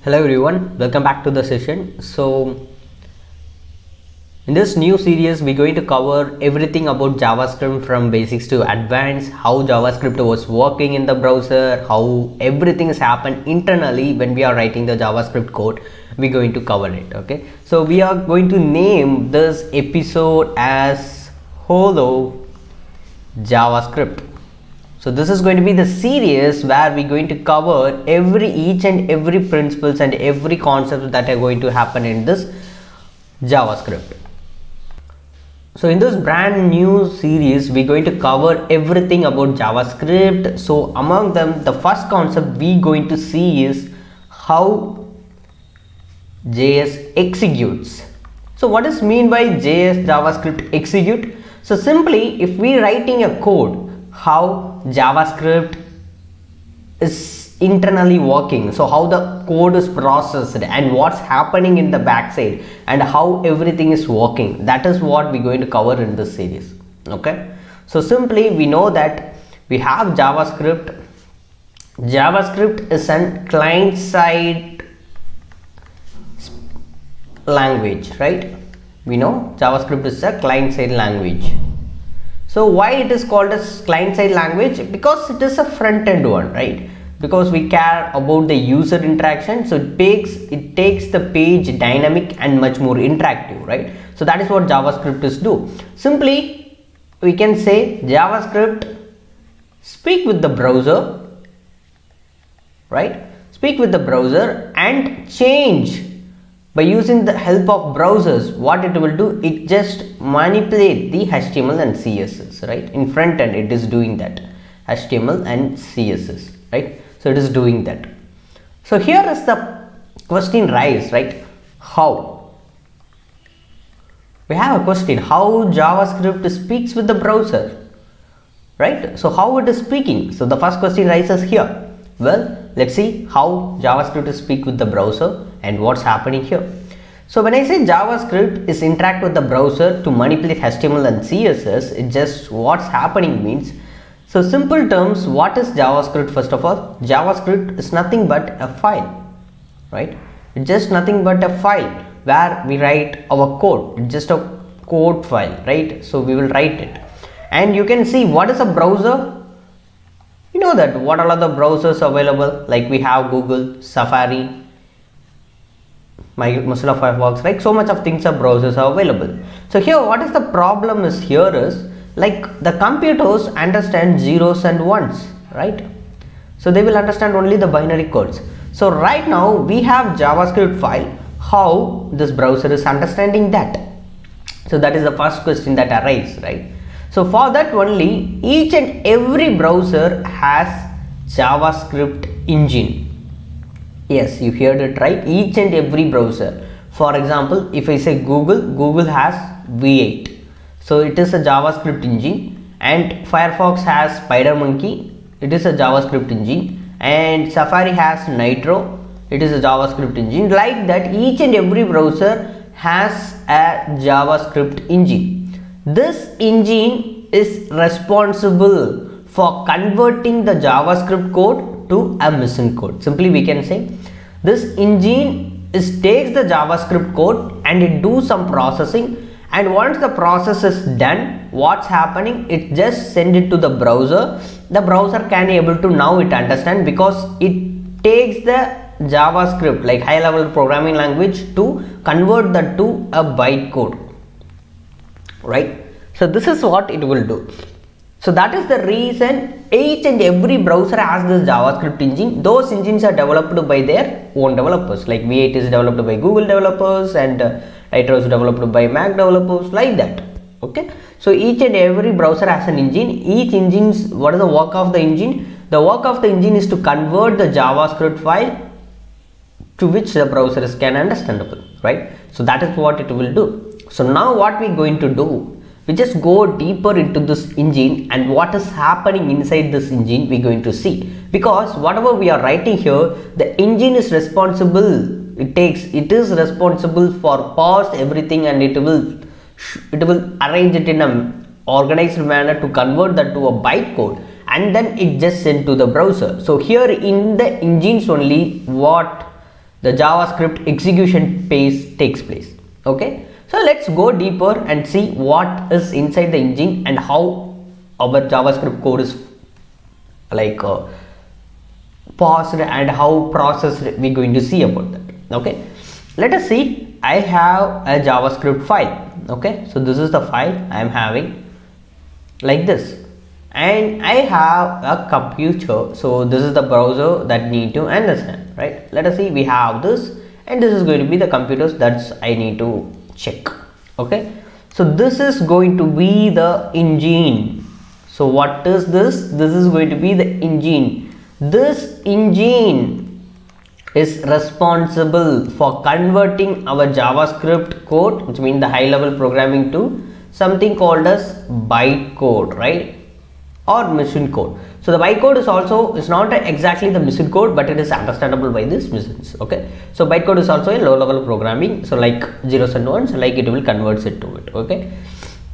Hello everyone, welcome back to the session. So in this new series we're going to cover everything about JavaScript from basics to advanced, how JavaScript was working in the browser, how everything has happened internally when we are writing the JavaScript code. We're going to cover it. Okay, so we are going to name this episode as Hola JavaScript. So this is going to be the series where we're going to cover each and every principles and every concept that are going to happen in this JavaScript. So in this brand new series we're going to cover everything about JavaScript. So among them, the first concept we're going to see is how JS executes. So what is mean by JS JavaScript execute? So simply, if we writing a code, how JavaScript is internally working, so how the code is processed and what's happening in the backside and how everything is working, that is what we're going to cover in this series. Okay, so simply we know that we have JavaScript is a client side language, right? We know JavaScript is a client side language. So why it is called as client side language? Because it is a front end one, right? Because we care about the user interaction, so it takes the page dynamic and much more interactive, right? So that is what JavaScript is do. Simply we can say JavaScript speak with the browser, right? Speak with the browser and change by using the help of browsers. What it will do, it just manipulate the HTML and CSS, right? In front end it is doing that, HTML and CSS, right? So it is doing that. So here is the question rise, right? How? We have a question, how JavaScript speaks with the browser, right? So how it is speaking? So the first question rises here. Well, let's see how JavaScript speak with the browser and what's happening here. So when I say JavaScript is interact with the browser to manipulate HTML and CSS, it just what's happening means, so simple terms, what is JavaScript? First of all, JavaScript is nothing but a file, right? It's just nothing but a file where we write our code. It's just a code file, right? So we will write it, and you can see what is a browser. You know that what are the browsers available, like we have Google, Safari, Mozilla Firefox, right? So much of things are browsers are available. So here what is the problem is here is, like the computers understand zeros and ones, right? So they will understand only the binary codes. So right now we have JavaScript file, how this browser is understanding that? So that is the first question that arises, right? So for that only, each and every browser has JavaScript engine. Yes, you heard it right, each and every browser. For example, if I say Google has V8. So it is a JavaScript engine, and Firefox has SpiderMonkey, it is a JavaScript engine, and Safari has Nitro, it is a JavaScript engine. Like that, each and every browser has a JavaScript engine. This engine is responsible for converting the JavaScript code to a machine code. Simply we can say this engine takes the JavaScript code and it do some processing, and once the process is done, what's happening, it just send it to the browser. The browser can able to now it understand, because it takes the JavaScript, like high level programming language, to convert that to a bytecode, right? So this is what it will do. So that is the reason each and every browser has this JavaScript engine. Those engines are developed by their own developers, like V8 is developed by Google developers and Nitro is developed by Mac developers, like that. Okay, so each and every browser has an engine. Each engine's, what is the work of the engine? The work of the engine is to convert the JavaScript file to which the browser can understandable, right? So that is what it will do. So now what we are going to do, we just go deeper into this engine, and what is happening inside this engine we are going to see, because whatever we are writing here, the engine is responsible. It is responsible for parse everything, and it will arrange it in a organized manner to convert that to a bytecode, and then it just sent to the browser. So here in the engines only, what the JavaScript execution phase takes place. Okay, so let's go deeper and see what is inside the engine and how our JavaScript code is like paused and how processed we're going to see about that. Okay, let us see. I have a JavaScript file. Okay, so this is the file I am having like this, and I have a computer, so this is the browser that need to understand, right? Let us see, we have this, and this is going to be the computers that's I need to check. Okay, so this is going to be the engine. So what is this? This is going to be the engine. This engine is responsible for converting our JavaScript code, which means the high level programming, to something called as bytecode, right, or machine code. So the bytecode is not exactly the machine code, but it is understandable by these machines. Okay, so bytecode is also a low level programming, so like zeros and ones, like it will convert it to it. Okay,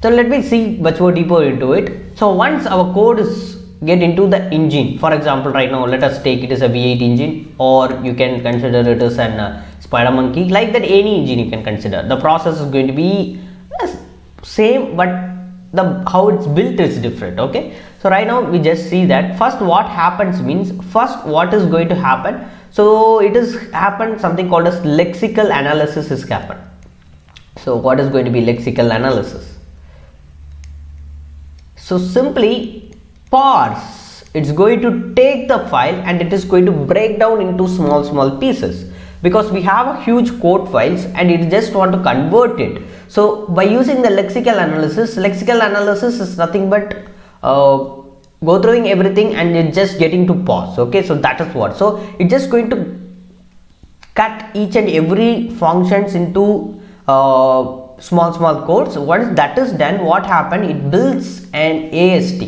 so let me see much more deeper into it. So once our code is get into the engine, for example, right now let us take it as a V8 engine, or you can consider it as an spider monkey, like that. Any engine you can consider. The process is going to be same, but the how it's built is different. Okay, so right now we just see that first what happens means, first what is going to happen. So it is happened something called as lexical analysis is happened. So what is going to be lexical analysis? So simply parse, it's going to take the file and it is going to break down into small pieces, because we have a huge code files and it just want to convert it. So by using the lexical analysis is nothing but go through everything and it's just getting to pause. Okay, so that is what, so it's just going to cut each and every functions into small codes. Once that is done, what happened, it builds an AST.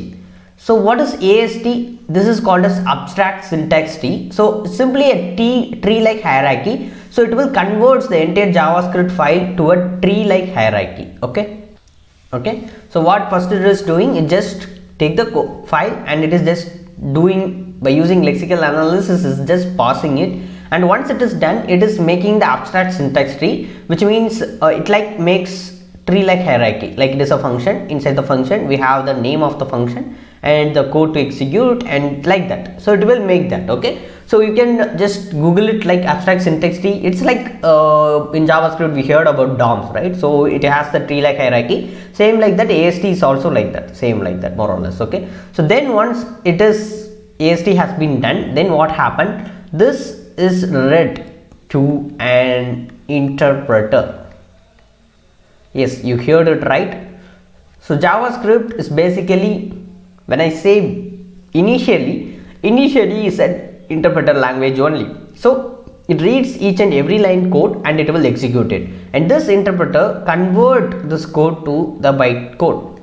So what is AST? This is called as abstract syntax tree. So simply a tree like hierarchy. So it will convert the entire JavaScript file to a tree like hierarchy. Okay, so what first it is doing, it just take the file and it is just doing, by using lexical analysis, is just parsing it, and once it is done, it is making the abstract syntax tree, which means it like makes tree like hierarchy, like it is a function. Inside the function we have the name of the function and the code to execute, and like that. So it will make that. Okay, so you can just Google it, like abstract syntax tree. It's like in JavaScript we heard about DOMs, right? So it has the tree like hierarchy, same like that. AST is also like that, same like that, more or less. Okay, so then once it is AST has been done, then what happened, this is read to an interpreter. Yes, you heard it right. So JavaScript is basically, when I say initially is an interpreter language only. So it reads each and every line code and it will execute it, and this interpreter convert this code to the bytecode.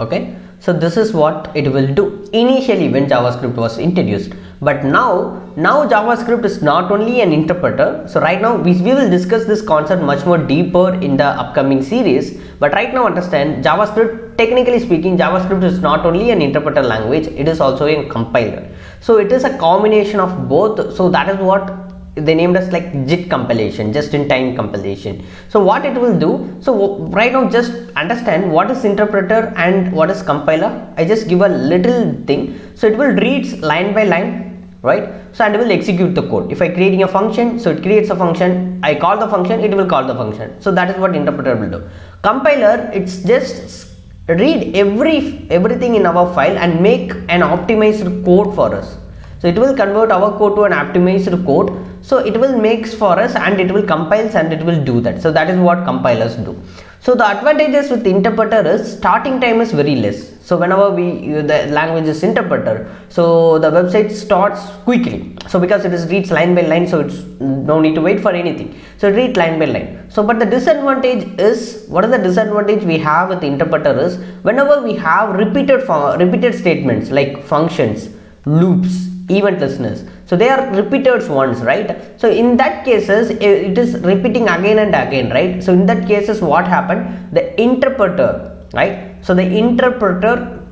Okay, so this is what it will do initially when JavaScript was introduced. But now JavaScript is not only an interpreter. So right now we will discuss this concept much more deeper in the upcoming series, but right now understand, JavaScript, technically speaking, JavaScript is not only an interpreter language, it is also a compiler. So it is a combination of both. So that is what they named as like JIT compilation, just in time compilation. So what it will do, so right now just understand what is interpreter and what is compiler. I just give a little thing. So it will read line by line, right? So and it will execute the code. If I creating a function, so it creates a function, I call the function, it will call the function. So that is what interpreter will do. Compiler, it's just read everything in our file and make an optimized code for us. So it will convert our code to an optimized code. So it will makes for us and it will compiles and it will do that. So that is what compilers do. So the advantages with interpreter is starting time is very less. So whenever the language is interpreter, so the website starts quickly. So because it is reads line by line, so it's no need to wait for anything. So it reads line by line. So but the disadvantage is, what is the disadvantage we have with the interpreter is, whenever we have repeated statements like functions, loops, eventlessness, so they are repeated ones, right? So in that cases it is repeating again and again, right? So in that cases what happened, the interpreter, right? So the interpreter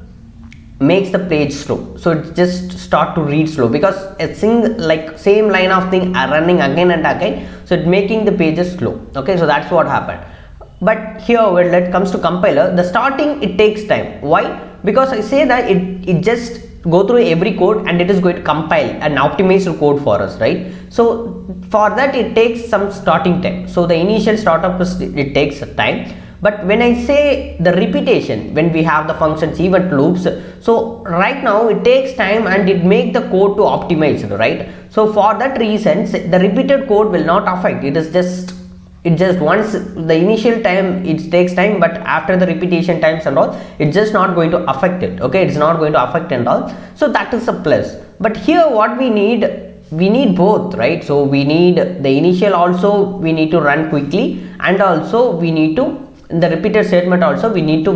makes the page slow, so it just start to read slow because a same line of thing are running again and again, so it making the pages slow. Okay, so that's what happened. But here when it comes to compiler, the starting it takes time. Why? Because I say that it just go through every code and it is going to compile an optimized code for us, right? So for that it takes some starting time. So the initial startup it takes time. But when I say the repetition, when we have the functions event loops, so right now it takes time and it make the code to optimize, right? So for that reason the repeated code will not affect. It just once the initial time it takes time, but after the repetition times and all, it's just not going to affect it. Okay, it's not going to affect and all, so that is a plus. But here what we need both, right? So we need the initial also we need to run quickly, and also we need to, in the repeated statement also we need to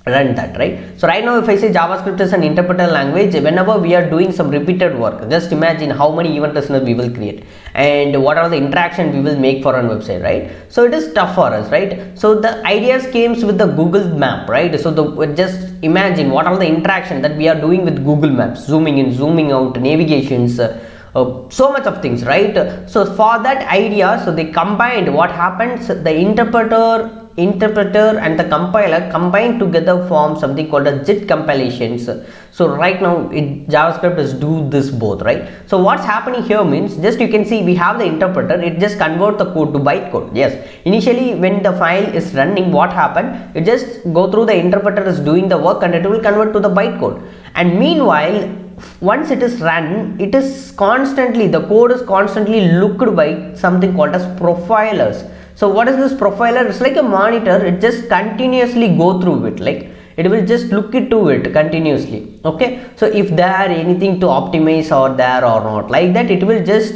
run that, right? So right now if I say JavaScript is an interpreter language, whenever we are doing some repeated work, just imagine how many event listeners we will create and what are the interaction we will make for our website, right? So it is tough for us, right? So the ideas came with the Google map, right? So just imagine what are the interaction that we are doing with Google Maps, zooming in, zooming out, navigations, so much of things, right? So for that idea, so they combined, what happens, the interpreter and the compiler combined together form something called a JIT compilations. So right now JavaScript is do this both, right? So what's happening here means, just you can see we have the interpreter, it just convert the code to bytecode. Yes, initially when the file is running, what happened, it just go through the interpreter is doing the work and it will convert to the bytecode. And meanwhile once it is run, it is constantly, the code is constantly looked by something called as profilers. So what is this profiler? It's like a monitor, it just continuously go through it, like it will just look into it continuously. Okay, so if there are anything to optimize or there or not, like that it will just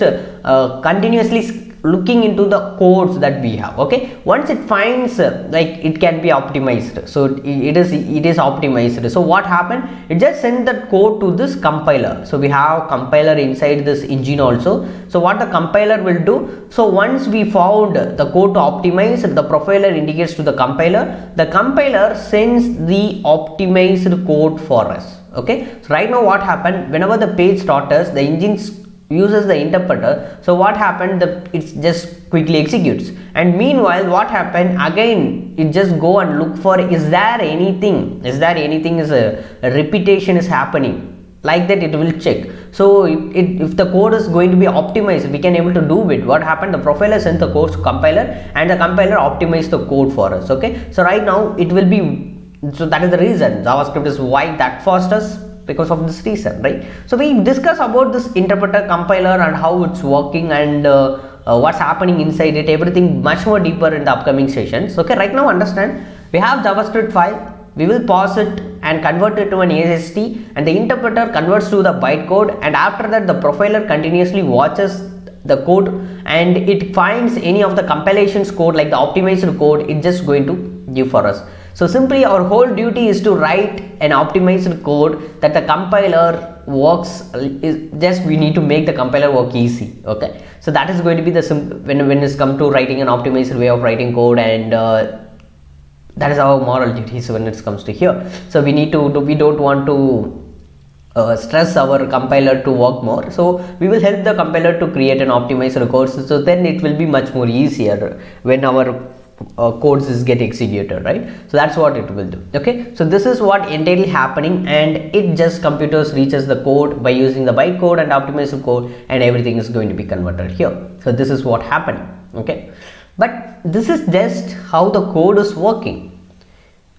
continuously looking into the codes that we have. Okay, once it finds like it can be optimized, so it is optimized. So what happened, it just send that code to this compiler. So we have compiler inside this engine also. So what the compiler will do, so once we found the code to optimize, the profiler indicates to the compiler sends the optimized code for us. Okay, so right now what happened, whenever the page starts, the engine uses the interpreter. So what happened, it just quickly executes, and meanwhile what happened, again it just go and look for, is there anything is a repetition is happening, like that it will check. So if the code is going to be optimized, we can able to do it. What happened, the profiler sent the code to compiler and the compiler optimized the code for us. Okay, so right now it will be, so that is the reason JavaScript is why that fastest, because of this reason, right? So we discuss about this interpreter, compiler, and how it's working, and what's happening inside it, everything much more deeper in the upcoming sessions. Okay, right now understand, we have JavaScript file, we will pause it and convert it to an AST, and the interpreter converts to the bytecode, and after that the profiler continuously watches the code and it finds any of the compilations code, like the optimized code, it's just going to give for us. So simply our whole duty is to write an optimized code that the compiler works, is just we need to make the compiler work easy. Okay, so that is going to be the when it's come to writing an optimized way of writing code, and that is our moral duties when it comes to here. So we don't want to stress our compiler to work more, so we will help the compiler to create an optimized code, so then it will be much more easier when our codes is get executed, right? So that's what it will do. Okay, so this is what entirely happening, and it just computers reaches the code by using the bytecode and optimized code, and everything is going to be converted here. So this is what happened. Okay, but this is just how the code is working.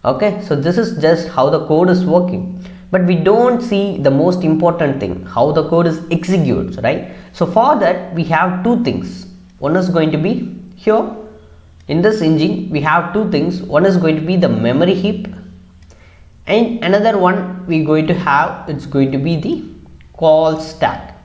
Okay, so this is just how the code is working, but we don't see the most important thing, how the code is executes, right? So for that we have two things. One is going to be here in this engine, we have two things. One is going to be the memory heap, and another one we're going to have, it's going to be the call stack.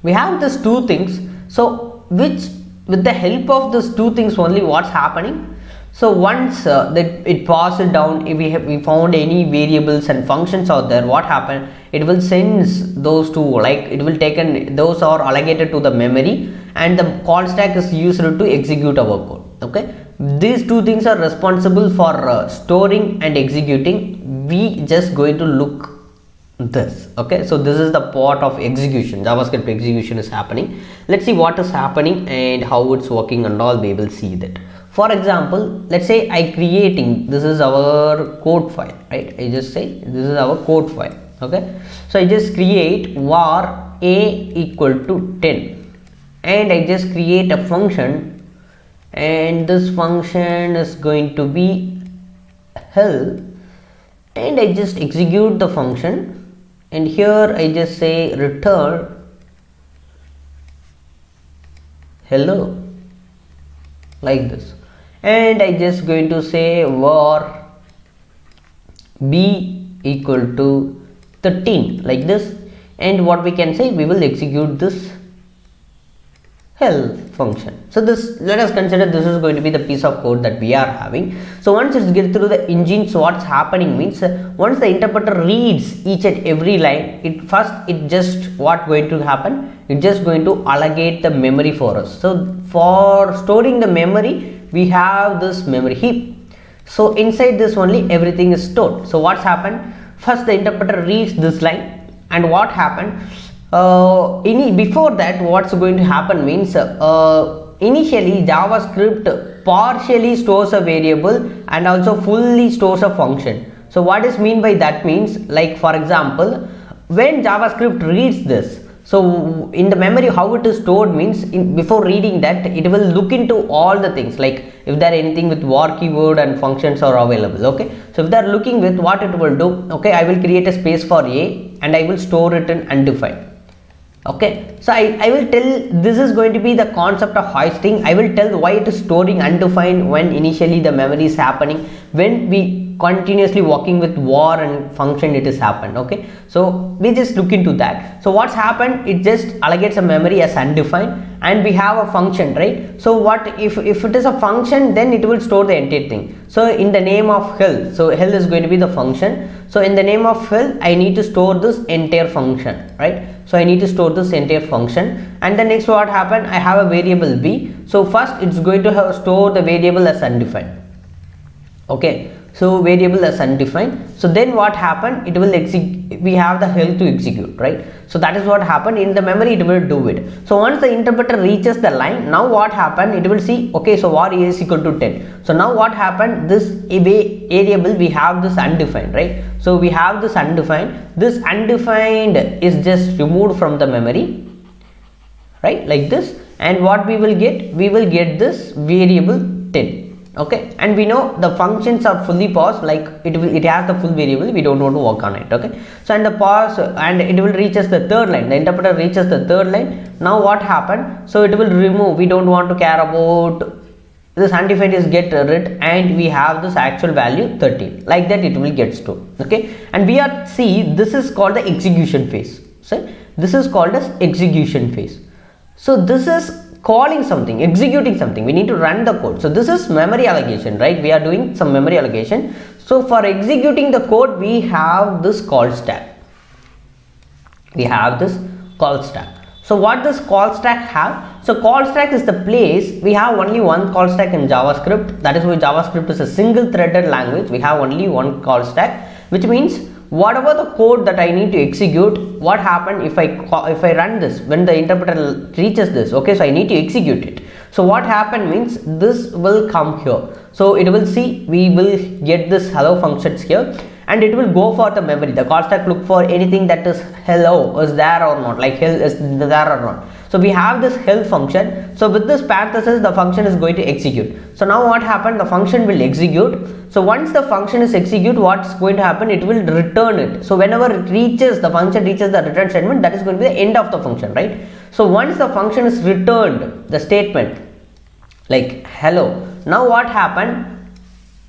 We have these two things, so which with the help of these two things only, what's happening, so once that it passes down, if we found any variables and functions out there, what happened, it will sense those two, like it will take those are allocated to the memory, and the call stack is used to execute our code. Okay, these two things are responsible for storing and executing. We just going to look this. Okay, so this is the part of execution. JavaScript execution is happening. Let's see what is happening and how it's working and all. We will see that. For example, let's say I creating, this is our code file, right? I just say this is our code file. Okay, so I just create var a equal to 10 and I just create a function, and this function is going to be help, and I just execute the function, and here I just say return hello, like this, and I just going to say var b equal to 13, like this, and what we can say, we will execute this help function. So this, let us consider this is going to be the piece of code that we are having. So once it's get through the engine, so what's happening means once the interpreter reads each and every line, it just what going to happen, it's just going to allocate the memory for us. So for storing the memory, we have this memory heap. So inside this only everything is stored. So what's happened, first the interpreter reads this line, and what happened, before that what's going to happen means initially JavaScript partially stores a variable and also fully stores a function. So what is mean by that means, like for example, when JavaScript reads this, so in the memory how it is stored means, before reading that it will look into all the things, like if there anything with var keyword and functions are available. Okay, so if they are looking with, what it will do, okay, I will create a space for a and I will store it in undefined. Okay, so I will tell, this is going to be the concept of hoisting. I will tell why it is storing undefined when initially the memory is happening, when we continuously working with var and function it is happened. Okay, so we just look into that. So what's happened, it just allocates a memory as undefined, and we have a function, right? So what if it is a function, then it will store the entire thing. So in the name of help, so help is going to be the function. So in the name of help, I need to store this entire function, right? So I need to store this entire function, and then next what happened, I have a variable b. So first it's going to store the variable as undefined. Okay, so variable as undefined. So then what happened, it will execute, we have the help to execute, right? So that is what happened, in the memory it will do it. So once the interpreter reaches the line, now what happened, it will see, okay, so var is equal to 10. So now what happened, this variable we have this undefined, right? So we have this undefined is just removed from the memory, right, like this, and what we will get this variable 10. Okay, and we know the functions are fully paused, like it has the full variable, we don't want to work on it. Okay, so and the pause, and it will reaches the third line, the interpreter reaches the third line. Now what happened, so it will remove, we don't want to care about this undefined is get rid, and we have this actual value 13, like that it will get stored. Okay, and we are see, this is called the execution phase. So this is called as execution phase. So this is calling something, executing something, we need to run the code. So this is memory allocation, right? We are doing some memory allocation. So for executing the code, we have this call stack. So what does call stack have? So call stack is the place, we have only one call stack in JavaScript. That is why JavaScript is a single-threaded language. We have only one call stack, which means whatever the code that I need to execute, what happened if I run this, when the interpreter reaches this, okay, so I need to execute it. So what happened means, this will come here. So it will see, we will get this hello functions here, and it will go for the memory. The call stack look for anything that is hello is there or not, like help is there or not. So we have this help function. So with this parenthesis, the function is going to execute. So now what happened, the function will execute. So once the function is execute, what's going to happen, it will return it. So whenever it reaches, the function reaches the return statement, that is going to be the end of the function, right? So once the function is returned, the statement like hello, now what happened,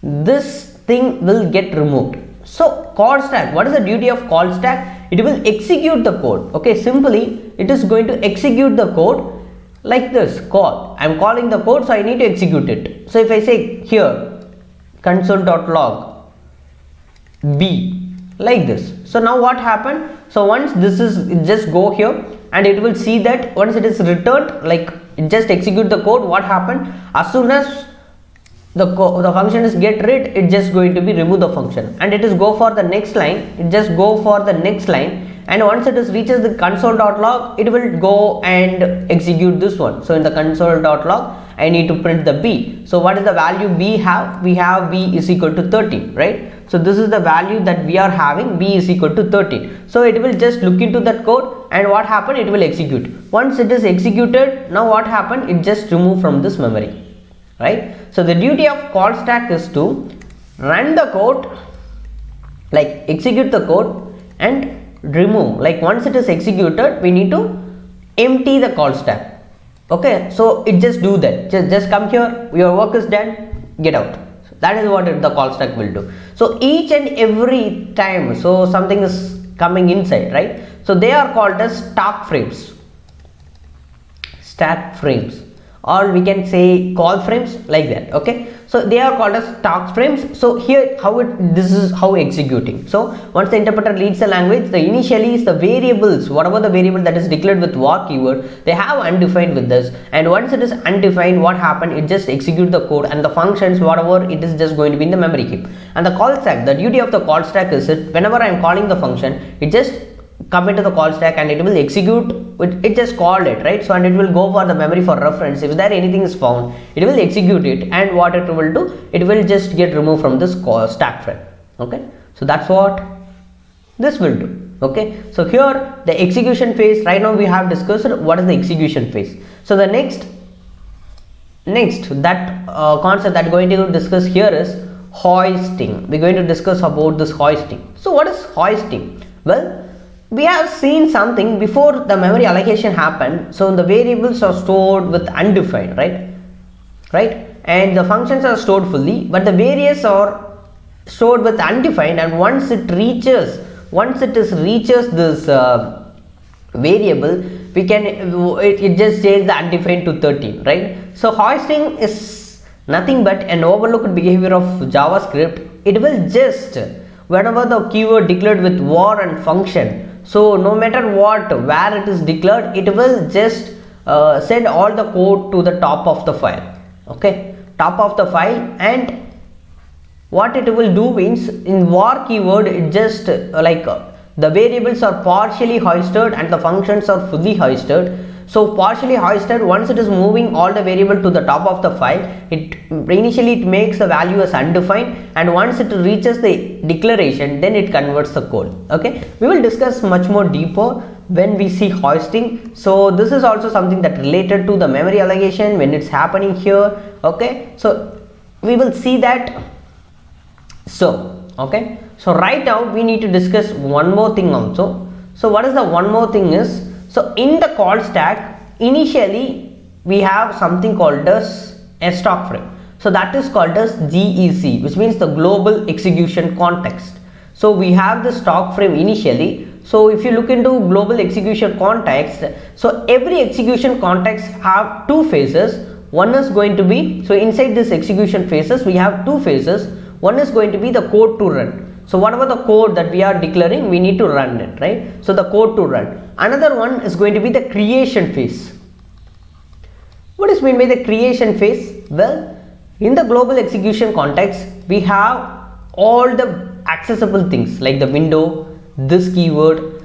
this thing will get removed. So call stack, what is the duty of call stack? It will execute the code. Okay, simply it is going to execute the code like this, call. I am calling the code, so I need to execute it. So if I say here console.log b, like this, so now what happened, so once this is, just go here, and it will see that once it is returned, like it just execute the code, what happened, as soon as the function is get rid, it just going to be remove the function, and it is go for the next line, it just go for the next line, and once it is reaches the console.log, it will go and execute this one. So in the console.log, I need to print the b. So what is the value b have? We have b is equal to 13, right? So this is the value that we are having, b is equal to 13. So it will just look into that code, and what happened, it will execute. Once it is executed, now what happened, it just remove from this memory, right? So the duty of call stack is to run the code, like execute the code and remove. Like once it is executed, we need to empty the call stack. Okay, so it just do that. Just come here, your work is done, get out. So that is what the call stack will do. So each and every time, so something is coming inside, right? So they are called as stack frames, or we can say call frames, like that. Okay, so they are called as stack frames. So here this is how executing. So once the interpreter reads the language, the initially is the variables, whatever the variable that is declared with var keyword, they have undefined with this, and once it is undefined, what happened, it just execute the code, and the functions whatever it is just going to be in the memory heap. And the call stack, the duty of the call stack is that whenever I am calling the function, it just come into the call stack and it will execute. It just called it, right? So and it will go for the memory for reference. If there anything is found, it will execute it, and what it will do, it will just get removed from this stack frame. Okay, so that's what this will do. Okay, so here the execution phase, right now we have discussed what is the execution phase. So the next that concept that we're going to discuss here is hoisting. We're going to discuss about this hoisting. So what is hoisting? Well, we have seen something before the memory allocation happened. So the variables are stored with undefined, right, and the functions are stored fully, but the variables are stored with undefined, and once it reaches this variable, we can it just change the undefined to 13, right? So hoisting is nothing but an overlooked behavior of JavaScript. It will just, whenever the keyword declared with var and function, so no matter what, where it is declared, it will just send all the code to the top of the file. Okay, top of the file, and what it will do means in var keyword, it just the variables are partially hoisted and the functions are fully hoisted. So partially hoisted, once it is moving all the variable to the top of the file, it initially it makes the value as undefined, and once it reaches the declaration, then it converts the code. Okay, we will discuss much more deeper when we see hoisting. So this is also something that related to the memory allocation when it's happening here. Okay, so we will see that. So okay, so right now we need to discuss one more thing also. So what is the one more thing is, so in the call stack, initially we have something called as a stack frame. So that is called as GEC, which means the global execution context. So we have the stack frame initially. So if you look into global execution context, so every execution context have two phases. One is going to be, so inside this execution phases, we have two phases. One is going to be the code to run. So whatever the code that we are declaring, we need to run it, right? So the code to run. Another one is going to be the creation phase. What is meant by the creation phase? Well, in the global execution context, we have all the accessible things like the window, this keyword.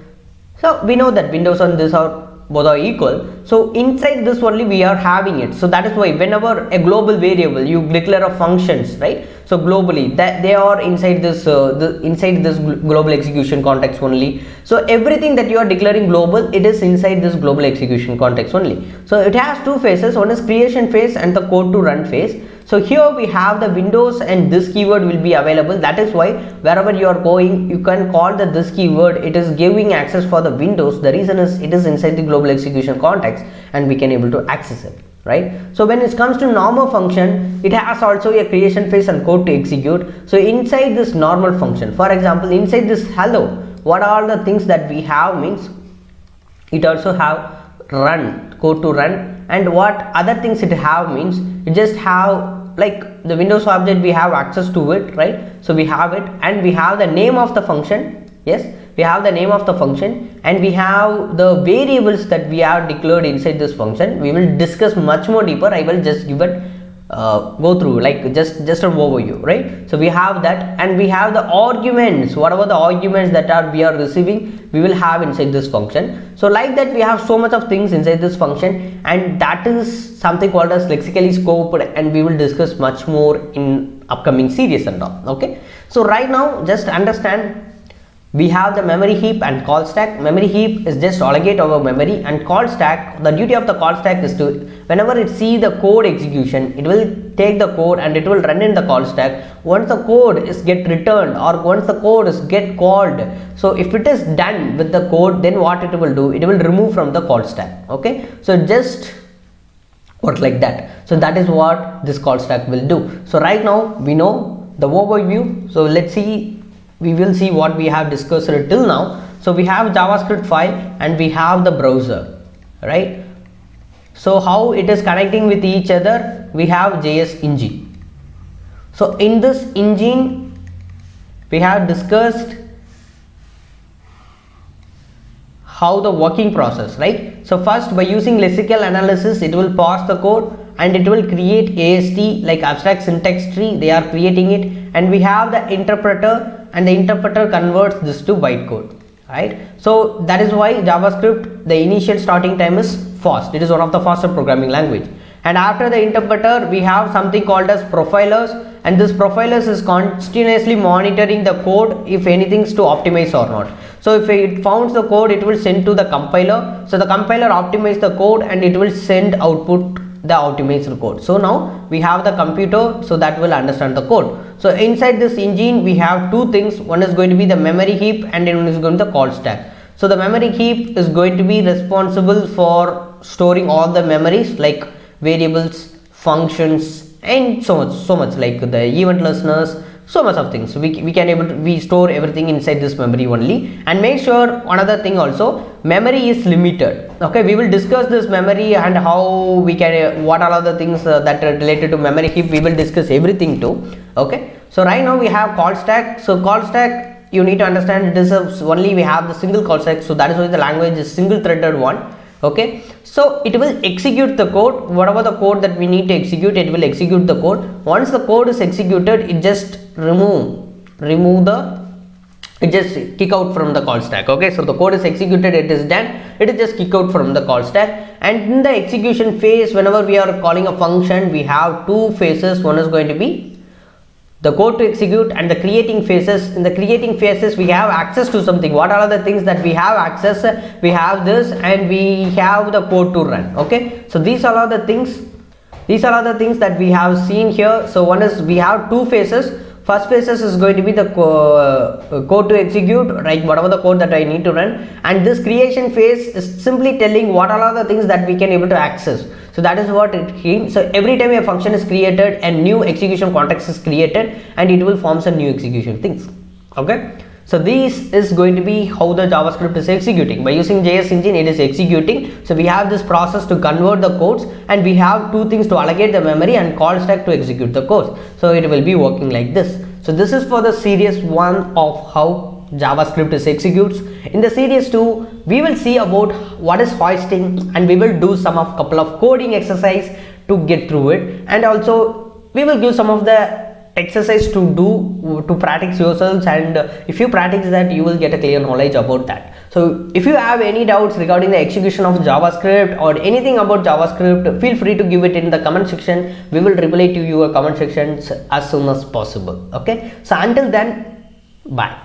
So we know that windows and this are both are equal. So inside this only we are having it. So that is why whenever a global variable you declare a functions, right? So globally that they are inside this global execution context only. So everything that you are declaring global, it is inside this global execution context only. So it has two phases. One is creation phase and the code to run phase. So here we have the windows and this keyword will be available. That is why wherever you are going, you can call the this keyword. It is giving access for the windows. The reason is it is inside the global execution context and we can able to access it, right? So when it comes to normal function, it has also a creation phase and code to execute. So inside this normal function, for example, inside this hello, what are the things that we have means it also have run, code to run, and what other things it have means it just have like the Windows object, we have access to it, right? So we have it, and we have the name of the function. Yes, we have the name of the function, and we have the variables that we have declared inside this function. We will discuss much more deeper. I will just give it go through, like just an overview, right? So we have that, and we have the arguments, whatever the arguments that we are receiving, we will have inside this function. So like that, we have so much of things inside this function, and that is something called as lexically scoped, and we will discuss much more in upcoming series and all. Okay, so right now just understand, we have the memory heap and call stack. Memory heap is just allocate our memory, and call stack, the duty of the call stack is to, whenever it see the code execution, it will take the code and it will run in the call stack. Once the code is get returned, or once the code is get called, so if it is done with the code, then what it will do, it will remove from the call stack. Okay, so just work like that. So that is what this call stack will do. So right now we know the overview. So let's see, we will see what we have discussed till now. So we have JavaScript file and we have the browser, right? So how it is connecting with each other, we have JS engine. So in this engine, we have discussed how the working process, right? So first, by using lexical analysis, it will parse the code and it will create AST, like abstract syntax tree, they are creating it, and we have the interpreter, and the interpreter converts this to bytecode, right? So that is why JavaScript, the initial starting time is fast. It is one of the faster programming language. And after the interpreter, we have something called as profilers, and this profilers is continuously monitoring the code if anything is to optimize or not. So if it founds the code, it will send to the compiler. So the compiler optimizes the code and it will send output the optimized code. So now we have the computer, so that will understand the code. So inside this engine, we have two things. One is going to be the memory heap, and then one is going to be the call stack. So the memory heap is going to be responsible for storing all the memories, like variables, functions, and so much like the event listeners, so much of things. We store everything inside this memory only. And make sure another thing also, memory is limited. Okay, we will discuss this memory and how we can, what are the things that are related to memory heap, we will discuss everything too. Okay, so right now we have call stack. So call stack, you need to understand, this is only we have the single call stack, so that is why the language is single threaded one. Okay, so it will execute the code, whatever the code that we need to execute, it will execute the code. Once the code is executed, it just it just kick out from the call stack. Okay, so the code is executed, it is done, it is just kick out from the call stack. And in the execution phase, whenever we are calling a function, we have two phases. One is going to be the code to execute, and the creating phases. In the creating phases, we have access to something. What are the things that we have access? We have this, and we have the code to run. Okay, so these are the things that we have seen here. So one is, we have two phases. First phases is going to be the code to execute, right? Whatever the code that I need to run, and this creation phase is simply telling what are the things that we can able to access. So that is what it means. So every time a function is created, a new execution context is created, and it will form some new execution things. Okay, so this is going to be how the JavaScript is executing. By using JS engine, it is executing. So we have this process to convert the codes, and we have two things to allocate the memory and call stack to execute the codes. So it will be working like this. So this is for the series 1 of how JavaScript is executes. In the series 2, we will see about what is hoisting, and we will do some of couple of coding exercise to get through it, and also we will give some of the exercise to do to practice yourselves, and if you practice that, you will get a clear knowledge about that. So if you have any doubts regarding the execution of JavaScript or anything about JavaScript, feel free to give it in the comment section. We will reply to your comment sections as soon as possible. Okay, so until then, bye.